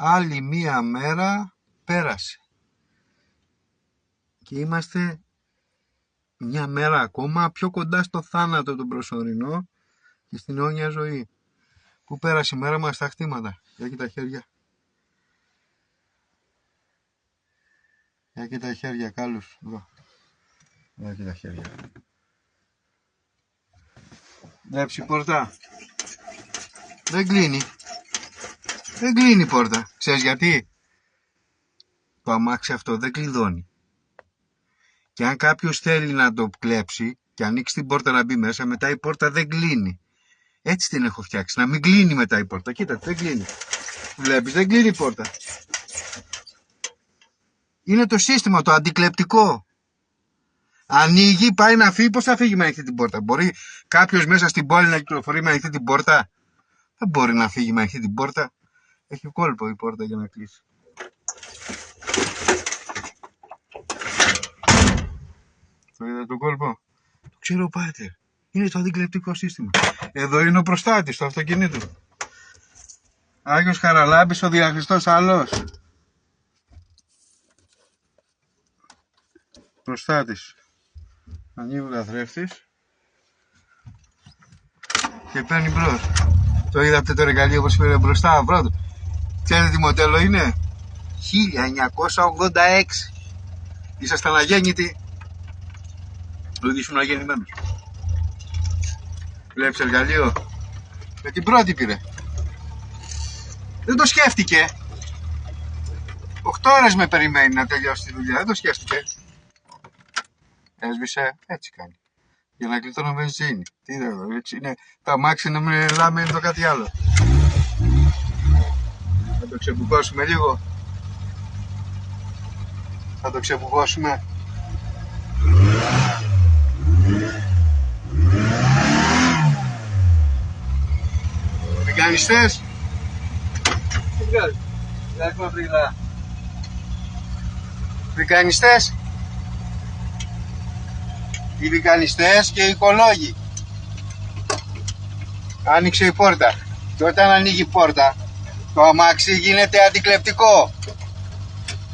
Άλλη μία μέρα πέρασε. Και είμαστε μια μέρα ακόμα πιο κοντά στο θάνατο τον προσωρινό και στην αιώνια ζωή. Που πέρασε η μέρα μας στα χτήματα. Για και τα χέρια. Για και τα χέρια κάλους. Εδώ. Για και τα χέρια. Βλέπεις η πόρτα. Δεν κλείνει. Δεν κλείνει η πόρτα. Ξέρεις γιατί? Το αμάξι αυτό δεν κλειδώνει. Και αν κάποιος θέλει να το κλέψει και ανοίξει την πόρτα να μπει μέσα, μετά η πόρτα δεν κλείνει. Έτσι την έχω φτιάξει. Να μην κλείνει μετά η πόρτα. Κοίτα, δεν κλείνει. Βλέπεις, δεν κλείνει η πόρτα. Είναι το σύστημα, το αντικλεπτικό. Ανοίγει, πάει να φύγει. Πώς θα φύγει με ανοιχτή την πόρτα? Μπορεί κάποιος μέσα στην πόλη να κυκλοφορεί με ανοιχτή την πόρτα? Δεν μπορεί να φύγει με ανοιχτή την πόρτα. Έχει κόλπο η πόρτα για να κλείσει. Το είδα το κόλπο? Το ξέρω, πάτερ. Είναι το αντικλεπτικό σύστημα. Εδώ είναι ο προστάτης του αυτοκινήτου. Άγιος Χαραλάμπης, ο διαχριστός άλλος. Προστάτης. Ανοίγει ο καθρέφτης και παίρνει μπρος. Το είδατε το εργαλείο όπως πήρε μπροστά πρώτο? Ξέρετε τι μοντέλο είναι? 1986. Ήσασταν αγέννητοι. Δεν ήσουν αγεννημένος. Βλέπεις εργαλείο? Με την πρώτη πήρε. Δεν το σκέφτηκε. 8 ώρες με περιμένει να τελειώσει τη δουλειά. Δεν το σκέφτηκε. Έσβησε. Έτσι κάνει. Για να γλιτώνω βενζίνη. Τι εδώ, έτσι είναι. Τα αμάξι να μην λάμε, είναι το κάτι άλλο. Θα το ξεπουγώσουμε λίγο. Θα το ξεπουγώσουμε. Μηχανιστές. Τι βγάζει? Δεν έχουμε βρύλα. Μηχανιστές. Οι μηχανιστές και οι οικολόγοι. Άνοιξε η πόρτα. Και όταν ανοίγει η πόρτα, το αμάξι γίνεται αντικλεπτικό.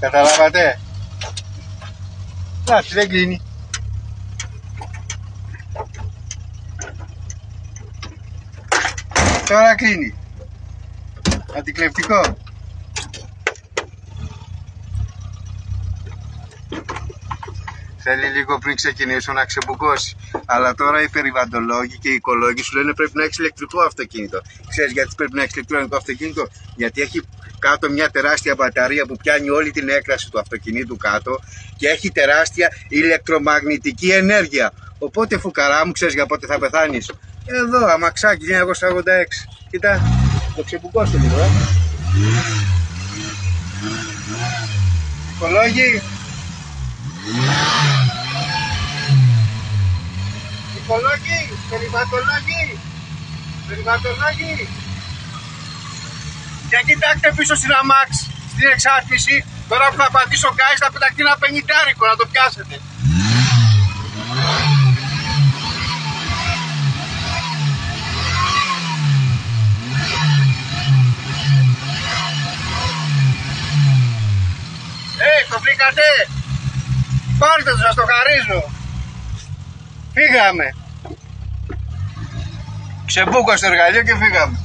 Καταλάβατε? Εντάξει, δεν κλείνει. Τώρα κλείνει. Αντικλεπτικό. Θέλει λίγο πριν ξεκινήσω να ξεμπουκώσει. Αλλά τώρα οι περιβαλλοντολόγοι και οι οικολόγοι σου λένε πρέπει να έχεις ηλεκτρικό αυτοκίνητο. Ξέρεις γιατί πρέπει να έχεις ηλεκτρικό αυτοκίνητο? Γιατί έχει κάτω μια τεράστια μπαταρία που πιάνει όλη την έκταση του αυτοκινήτου κάτω και έχει τεράστια ηλεκτρομαγνητική ενέργεια. Οπότε φουκαρά μου, ξέρεις για πότε θα πεθάνεις? Εδώ, αμαξάκι 1986. Κοίτα, το ξεμπουκώσω λίγο, Οικολόγοι. Οικολόγοι, περιβαλλοντολόγοι. Για κοιτάξτε πίσω στην αμάξ, στην εξάρτηση. Τώρα που θα πατήσω γκάζ θα πεταχτεί ένα 50 να το πιάσετε. Το βρήκατε? Πάρτε το, σας το χαρίζω. Φύγαμε. Ξεμπούκω στο εργαλείο και φύγαμε.